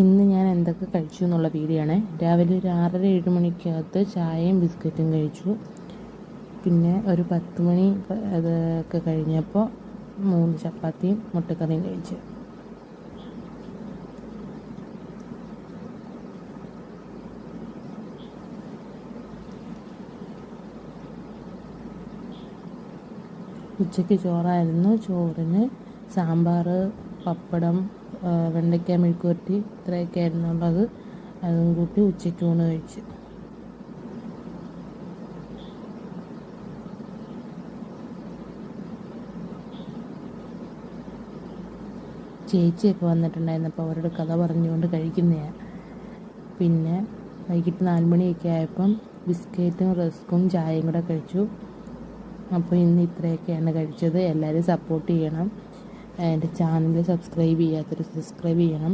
ഇന്ന് ഞാൻ എന്തൊക്കെ കഴിച്ചു എന്നുള്ള വീഡിയോ ആണ്. രാവിലെ ഒരു 6:30-7 മണിക്കകത്ത് ചായയും ബിസ്ക്കറ്റും കഴിച്ചു. പിന്നെ ഒരു 10 മണി അതൊക്കെ കഴിഞ്ഞപ്പോൾ 3 ചപ്പാത്തിയും മുട്ടക്കറിയും കഴിച്ചു. ഉച്ചയ്ക്ക് ചോറായിരുന്നു. ചോറിന് സാമ്പാർ, പപ്പടം, വെണ്ടയ്ക്ക മെഴുക്കുവരട്ടി ഇത്രയൊക്കെ ആയിരുന്നുള്ളത്. അതും കൂട്ടി ഉച്ചയ്ക്ക് ഊണ് കഴിച്ചു. ചേച്ചിയൊക്കെ വന്നിട്ടുണ്ടായിരുന്നു. അപ്പോൾ അവരോട് കഥ പറഞ്ഞുകൊണ്ട് കഴിക്കുന്നതാണ്. പിന്നെ വൈകിട്ട് 4 മണിയൊക്കെ ആയപ്പം ബിസ്ക്കറ്റും റസ്ക്കും ചായയും കൂടെ കഴിച്ചു. അപ്പോൾ ഇന്ന് ഇത്രയൊക്കെയാണ് കഴിച്ചത്. എല്ലാവരും സപ്പോർട്ട് ചെയ്യണം. എൻ്റെ ചാനൽ സബ്സ്ക്രൈബ് ചെയ്യാത്തവർ സബ്സ്ക്രൈബ് ചെയ്യണം.